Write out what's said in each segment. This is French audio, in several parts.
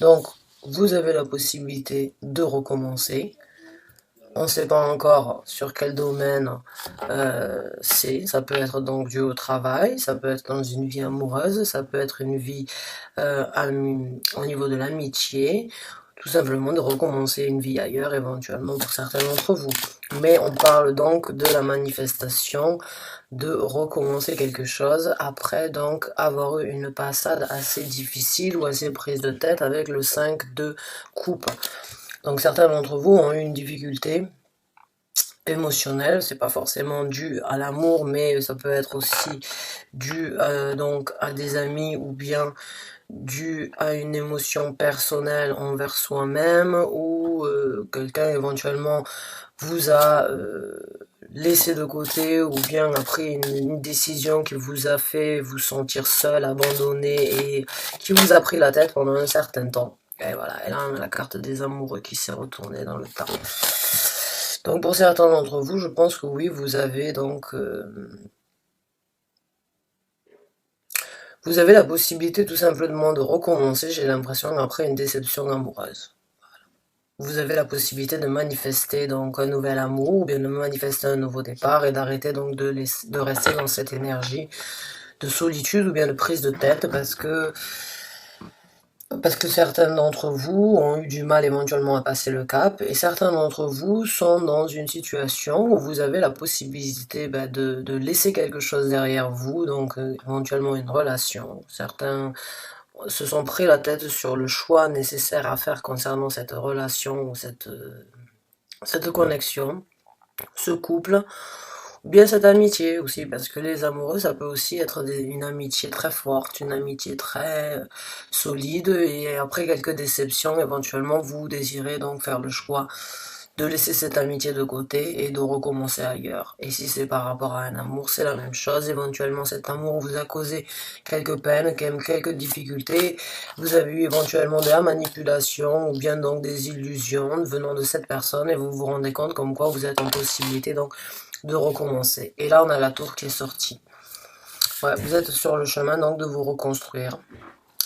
Donc, vous avez la possibilité de recommencer. On ne sait pas encore sur quel domaine c'est. Ça peut être donc dû au travail, ça peut être dans une vie amoureuse, ça peut être une vie au niveau de l'amitié, tout simplement de recommencer une vie ailleurs éventuellement pour certains d'entre vous. Mais on parle donc de la manifestation de recommencer quelque chose après donc avoir eu une passade assez difficile ou assez prise de tête avec le 5 de coupe. Donc certains d'entre vous ont eu une difficulté émotionnelle, c'est pas forcément dû à l'amour, mais ça peut être aussi dû donc à des amis ou bien dû à une émotion personnelle envers soi-même ou quelqu'un éventuellement vous a laissé de côté ou bien a pris une décision qui vous a fait vous sentir seul, abandonné et qui vous a pris la tête pendant un certain temps. Et voilà, et là on a la carte des amoureux qui s'est retournée dans le temps. Donc pour certains d'entre vous, je pense que oui, vous avez donc vous avez la possibilité tout simplement de recommencer, j'ai l'impression, après une déception amoureuse. Vous avez la possibilité de manifester donc un nouvel amour ou bien de manifester un nouveau départ et d'arrêter donc de rester dans cette énergie de solitude ou bien de prise de tête parce que certains d'entre vous ont eu du mal éventuellement à passer le cap et certains d'entre vous sont dans une situation où vous avez la possibilité de laisser quelque chose derrière vous, donc éventuellement une relation. Certains se sont pris la tête sur le choix nécessaire à faire concernant cette relation ou cette connexion, ce couple, ou bien cette amitié aussi, parce que les amoureux, ça peut aussi être une amitié très forte, une amitié très solide, et après quelques déceptions, éventuellement, vous désirez donc faire le choix de laisser cette amitié de côté et de recommencer ailleurs. Et si c'est par rapport à un amour, c'est la même chose. Éventuellement, cet amour vous a causé quelques peines, quelques difficultés. Vous avez eu éventuellement de la manipulation ou bien donc des illusions venant de cette personne et vous vous rendez compte comme quoi vous êtes en possibilité donc de recommencer. Et là, on a la tour qui est sortie. Ouais, vous êtes sur le chemin donc de vous reconstruire.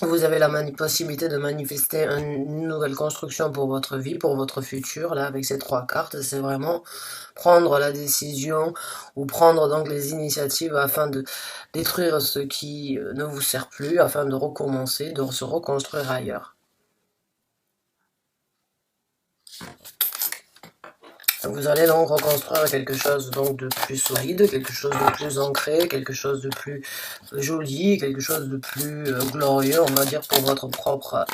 Vous avez la possibilité de manifester une nouvelle construction pour votre vie, pour votre futur. Là, avec ces trois cartes, c'est vraiment prendre la décision ou prendre donc les initiatives afin de détruire ce qui ne vous sert plus, afin de recommencer, de se reconstruire ailleurs. Vous allez donc reconstruire quelque chose donc de plus solide, quelque chose de plus ancré, quelque chose de plus joli, quelque chose de plus glorieux, on va dire, pour votre propre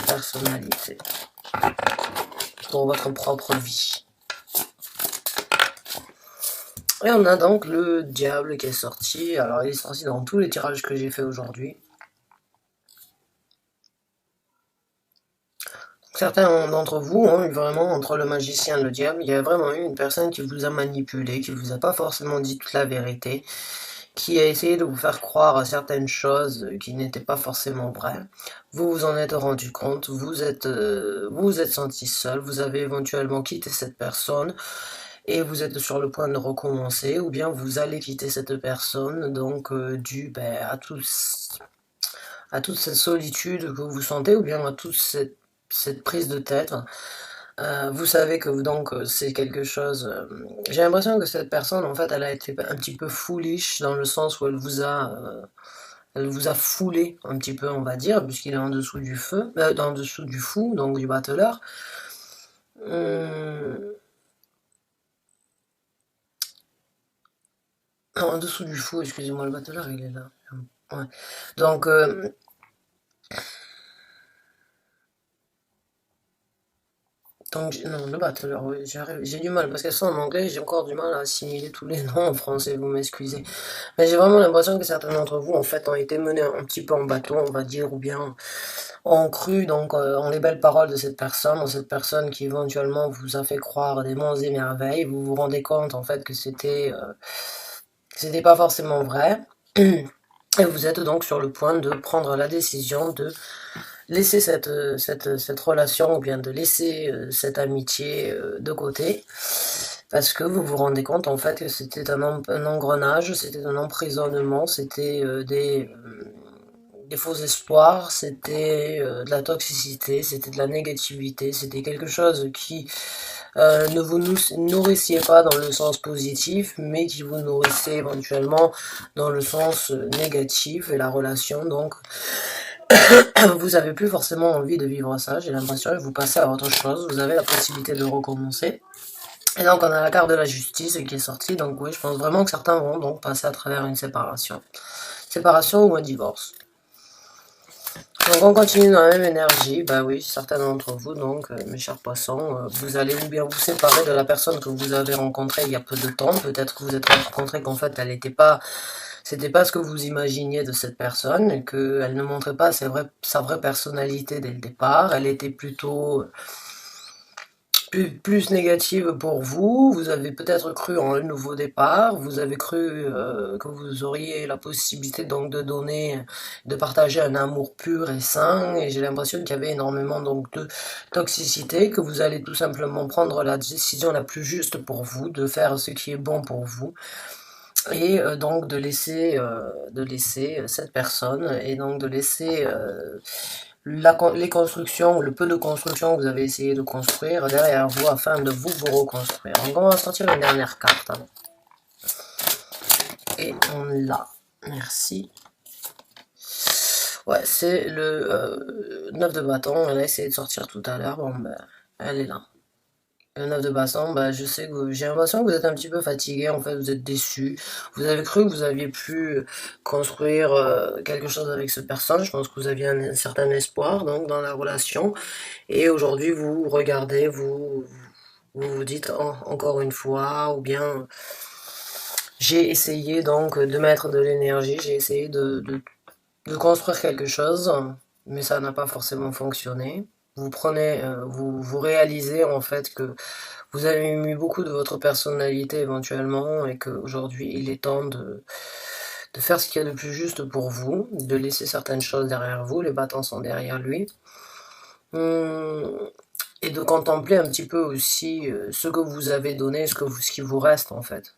personnalité, pour votre propre vie. Et on a donc le diable qui est sorti. Alors il est sorti dans tous les tirages que j'ai fait aujourd'hui. Certains d'entre vous ont eu vraiment, entre le magicien et le diable, il y a vraiment eu une personne qui vous a manipulé, qui vous a pas forcément dit toute la vérité, qui a essayé de vous faire croire à certaines choses qui n'étaient pas forcément vraies. Vous vous en êtes rendu compte, vous êtes senti seul, vous avez éventuellement quitté cette personne et vous êtes sur le point de recommencer, ou bien vous allez quitter cette personne, donc dû à toute cette solitude que vous sentez, ou bien à toute cette prise de tête. Vous savez que donc c'est quelque chose. J'ai l'impression que cette personne, en fait, elle a été un petit peu foolish dans le sens où elle vous a foulé un petit peu, on va dire, puisqu'il est en dessous du feu, en dessous du fou, donc du battleur. Non, en dessous du fou, excusez-moi, le battleur, il est là. Ouais. Donc, non, le battleur, oui, j'ai du mal, parce que ça en anglais, j'ai encore du mal à assimiler tous les noms en français, vous m'excusez. Mais j'ai vraiment l'impression que certains d'entre vous, en fait, ont été menés un petit peu en bateau, on va dire, ou bien ont cru, donc, en les belles paroles de cette personne qui éventuellement vous a fait croire des monts et merveilles, vous vous rendez compte, en fait, que c'était pas forcément vrai. Et vous êtes donc sur le point de prendre la décision de laisser cette relation ou bien de laisser cette amitié de côté parce que vous vous rendez compte en fait que c'était un engrenage, c'était un emprisonnement, c'était des faux espoirs, c'était de la toxicité, c'était de la négativité, c'était quelque chose qui ne vous nourrissiez pas dans le sens positif, mais qui vous nourrissait éventuellement dans le sens négatif, et la relation, donc, vous avez plus forcément envie de vivre ça, j'ai l'impression, et vous passez à autre chose, vous avez la possibilité de recommencer. Et donc on a la carte de la justice qui est sortie, donc oui, je pense vraiment que certains vont donc passer à travers une séparation. Séparation ou un divorce. Donc on continue dans la même énergie, bah oui, certains d'entre vous, donc mes chers poissons, vous allez ou bien vous séparer de la personne que vous avez rencontrée il y a peu de temps, peut-être que vous êtes rencontré qu'en fait elle n'était pas, c'était pas ce que vous imaginiez de cette personne, et qu'elle ne montrait pas sa vraie personnalité dès le départ, elle était plutôt plus négative pour vous, vous avez peut-être cru en un nouveau départ, vous avez cru que vous auriez la possibilité donc de donner, de partager un amour pur et sain, et j'ai l'impression qu'il y avait énormément donc de toxicité, que vous allez tout simplement prendre la décision la plus juste pour vous, de faire ce qui est bon pour vous, et donc de laisser cette personne, et donc de laisser les constructions, le peu de construction que vous avez essayé de construire derrière vous afin de vous reconstruire. Donc on va sortir une dernière carte. Et on l'a. Merci. Ouais, c'est le 9 de bâton. Elle a essayé de sortir tout à l'heure. Bon, ben, elle est là. Le 9 de baston, bah, je sais que j'ai l'impression que vous êtes un petit peu fatigué, en fait, vous êtes déçu. Vous avez cru que vous aviez pu construire quelque chose avec cette personne. Je pense que vous aviez un certain espoir donc dans la relation. Et aujourd'hui, vous regardez, vous dites encore une fois, ou bien j'ai essayé donc de mettre de l'énergie, j'ai essayé de construire quelque chose, mais ça n'a pas forcément fonctionné. Vous prenez, vous réalisez en fait que vous avez mis beaucoup de votre personnalité éventuellement, et qu'aujourd'hui il est temps de faire ce qu'il y a de plus juste pour vous, de laisser certaines choses derrière vous, les battants sont derrière lui, et de contempler un petit peu aussi ce que vous avez donné, ce qui vous reste en fait.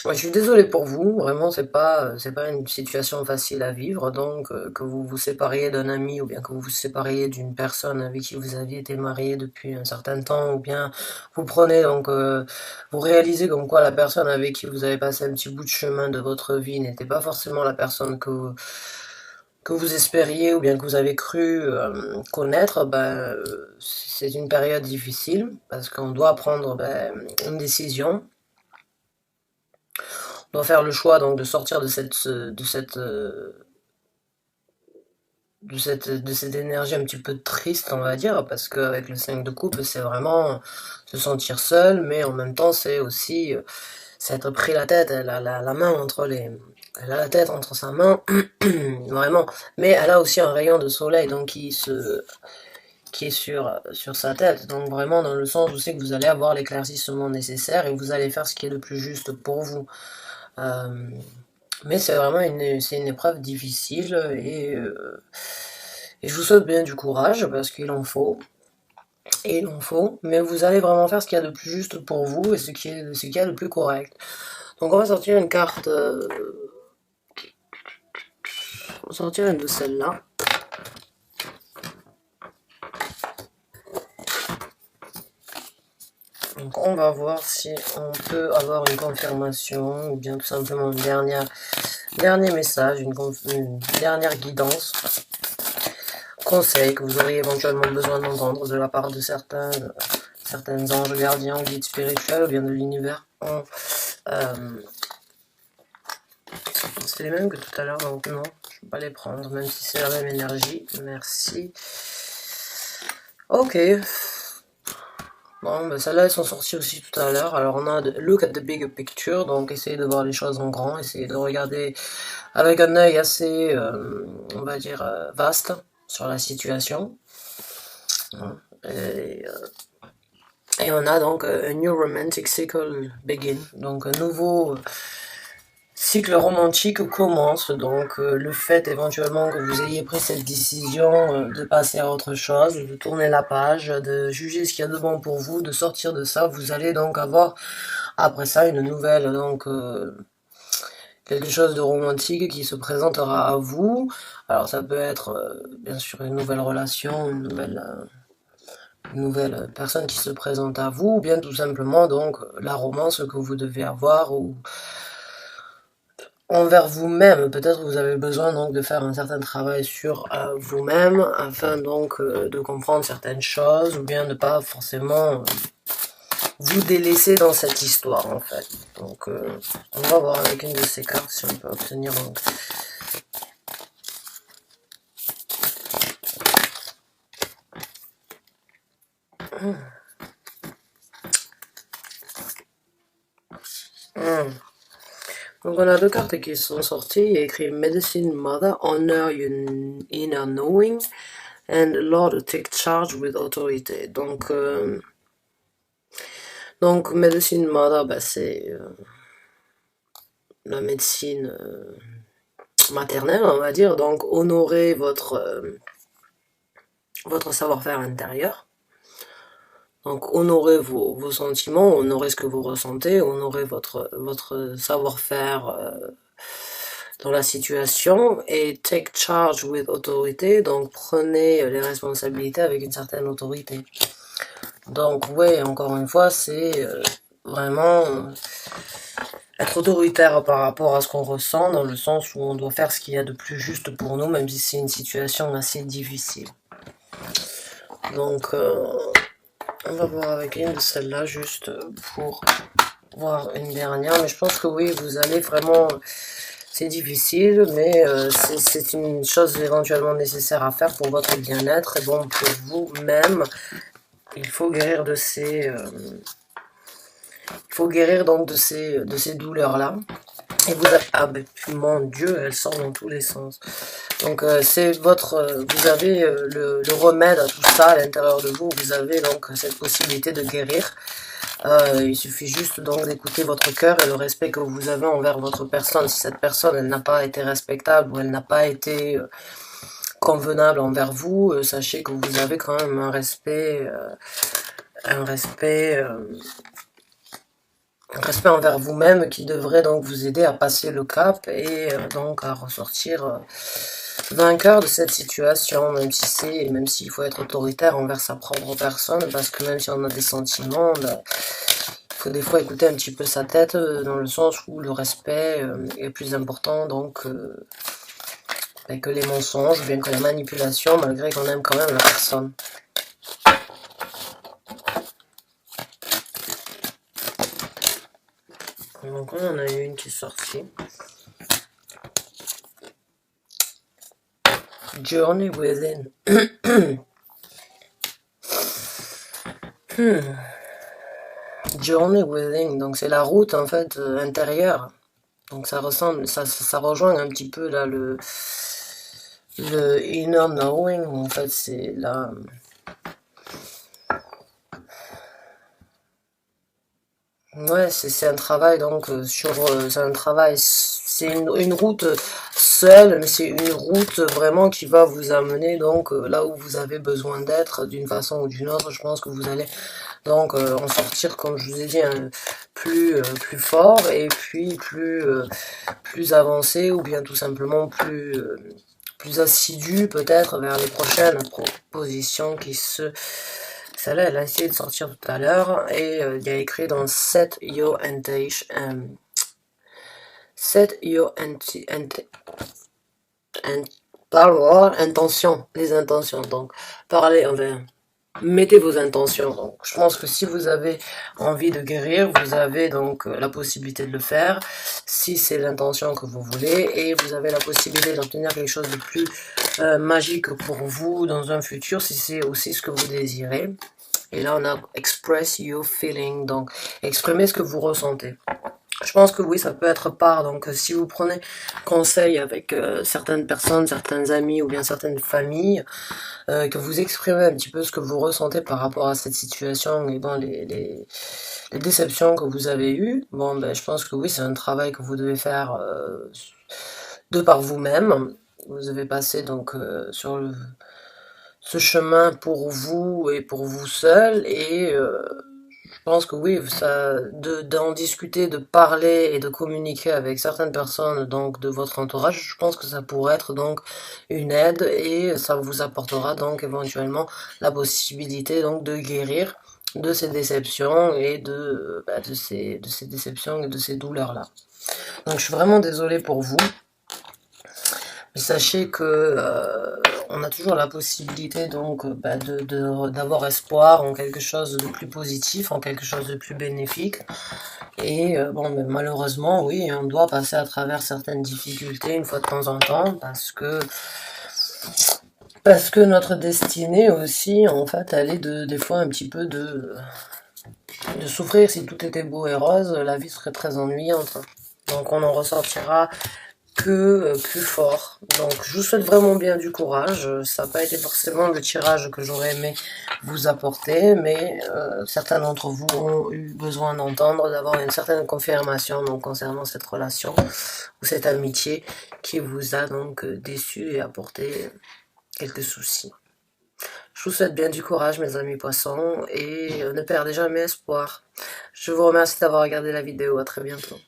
Ouais, je suis désolé pour vous, vraiment c'est pas une situation facile à vivre, donc que vous vous sépariez d'un ami, ou bien que vous vous sépariez d'une personne avec qui vous aviez été marié depuis un certain temps, ou bien vous prenez donc vous réalisez comme quoi la personne avec qui vous avez passé un petit bout de chemin de votre vie n'était pas forcément la personne que vous espériez, ou bien que vous avez cru connaître, ben, c'est une période difficile, parce qu'on doit prendre une décision. On doit faire le choix donc de sortir de cette énergie un petit peu triste, on va dire, parce qu'avec le 5 de coupe, c'est vraiment se sentir seul, mais en même temps, c'est aussi s'être pris la tête, elle a la main entre les... Elle a la tête entre sa main, vraiment, mais elle a aussi un rayon de soleil donc qui est sur sa tête, donc vraiment dans le sens où c'est que vous allez avoir l'éclaircissement nécessaire et vous allez faire ce qui est le plus juste pour vous. Mais c'est vraiment c'est une épreuve difficile, et je vous souhaite bien du courage parce qu'il en faut. Et il en faut, mais vous allez vraiment faire ce qu'il y a de plus juste pour vous et ce qu'il y a de plus correct. Donc on va sortir une carte, on va sortir une de celles-là. Donc on va voir si on peut avoir une confirmation, ou bien tout simplement un dernier message, une dernière guidance, conseil que vous auriez éventuellement besoin d'entendre de la part de certains anges gardiens, guides spirituels, ou bien de l'univers. C'est les mêmes que tout à l'heure, donc non, je ne vais pas les prendre, même si c'est la même énergie. Merci. Ok. Bon, ben celles-là, elles sont sorties aussi tout à l'heure. Alors, on a Look at the big picture, donc essayez de voir les choses en grand, essayez de regarder avec un œil assez, on va dire, vaste sur la situation. Et on a donc a new romantic cycle begin, donc un nouveau cycle romantique commence, donc le fait éventuellement que vous ayez pris cette décision de passer à autre chose, de tourner la page, de juger ce qu'il y a de bon pour vous, de sortir de ça, vous allez donc avoir après ça une nouvelle donc quelque chose de romantique qui se présentera à vous. Alors ça peut être bien sûr une nouvelle relation, une nouvelle personne qui se présente à vous, ou bien tout simplement donc la romance que vous devez avoir ou envers vous-même. Peut-être que vous avez besoin donc de faire un certain travail sur vous-même afin donc de comprendre certaines choses ou bien ne pas forcément vous délaisser dans cette histoire en fait. Donc on va voir avec une de ces cartes si on peut obtenir donc. Donc on a deux cartes qui sont sorties, il y a écrit Medicine Mother, Honor Your Inner Knowing, and Lord Take Charge with Authority. Donc Medicine Mother, bah, c'est la médecine maternelle, on va dire, donc honorer votre savoir-faire intérieur. Donc honorez vos sentiments, honorez ce que vous ressentez, honorez votre savoir-faire dans la situation et take charge with authority, donc prenez les responsabilités avec une certaine autorité. Donc oui, encore une fois, c'est vraiment être autoritaire par rapport à ce qu'on ressent, dans le sens où on doit faire ce qu'il y a de plus juste pour nous, même si c'est une situation assez difficile. Donc on va voir avec une de celles-là, juste pour voir une dernière, mais je pense que oui, vous allez vraiment... C'est difficile, mais c'est une chose éventuellement nécessaire à faire pour votre bien-être et bon pour vous-même. Il faut guérir de ces, il faut guérir donc de ces douleurs-là. Et vous avez, ah ben mon Dieu, elle sort dans tous les sens. Donc c'est vous avez le remède à tout ça à l'intérieur de vous. Vous avez donc cette possibilité de guérir. Il suffit juste donc d'écouter votre cœur et le respect que vous avez envers votre personne. Si cette personne elle n'a pas été respectable ou elle n'a pas été convenable envers vous, sachez que vous avez quand même un respect envers vous-même qui devrait donc vous aider à passer le cap et donc à ressortir vainqueur de cette situation, même s'il faut être autoritaire envers sa propre personne, parce que même si on a des sentiments, bah, il faut des fois écouter un petit peu sa tête, dans le sens où le respect est plus important donc que les mensonges, bien que la manipulation, malgré qu'on aime quand même la personne. Donc on en a une qui est sortie. Journey Within. Journey Within, donc c'est la route en fait intérieure. Donc ça ressemble, ça rejoint un petit peu là le inner knowing, en fait c'est là. Ouais, c'est un travail donc c'est un travail, c'est une route seule, mais c'est une route vraiment qui va vous amener donc là où vous avez besoin d'être d'une façon ou d'une autre. Je pense que vous allez donc en sortir, comme je vous ai dit, plus fort et puis plus avancé ou bien tout simplement plus assidu peut-être vers les prochaines propositions qui se... Celle-là, elle a essayé de sortir tout à l'heure et il y a écrit dans Set Your Intention. Set Your intention, les intentions. Donc, parlez envers. Mettez vos intentions. Donc, je pense que si vous avez envie de guérir, vous avez donc la possibilité de le faire, si c'est l'intention que vous voulez, et vous avez la possibilité d'obtenir quelque chose de plus magique pour vous dans un futur, si c'est aussi ce que vous désirez. Et là, on a Express Your Feeling, donc exprimez ce que vous ressentez. Je pense que oui, ça peut être part. Donc, si vous prenez conseil avec certaines personnes, certains amis ou bien certaines familles, que vous exprimez un petit peu ce que vous ressentez par rapport à cette situation et bon, les déceptions que vous avez eues, bon, ben, je pense que oui, c'est un travail que vous devez faire de par vous-même. Vous devez passer donc sur ce chemin pour vous et pour vous seul et je pense que oui, d'en discuter, de parler et de communiquer avec certaines personnes donc de votre entourage, je pense que ça pourrait être donc une aide et ça vous apportera donc éventuellement la possibilité donc de guérir de ces déceptions et de ces déceptions et de ces douleurs-là. Donc je suis vraiment désolée pour vous. Mais sachez que on a toujours la possibilité donc d'avoir espoir en quelque chose de plus positif, en quelque chose de plus bénéfique. Et bon, mais malheureusement, oui, on doit passer à travers certaines difficultés une fois de temps en temps parce que notre destinée aussi, en fait, elle est des fois un petit peu de souffrir. Si tout était beau et rose, la vie serait très ennuyante. Donc on en ressortira que plus fort. Donc je vous souhaite vraiment bien du courage. Ça n'a pas été forcément le tirage que j'aurais aimé vous apporter, mais certains d'entre vous ont eu besoin d'entendre, d'avoir une certaine confirmation donc, concernant cette relation ou cette amitié qui vous a donc déçu et apporté quelques soucis. Je vous souhaite bien du courage mes amis poissons et ne perdez jamais espoir. Je vous remercie d'avoir regardé la vidéo, à très bientôt.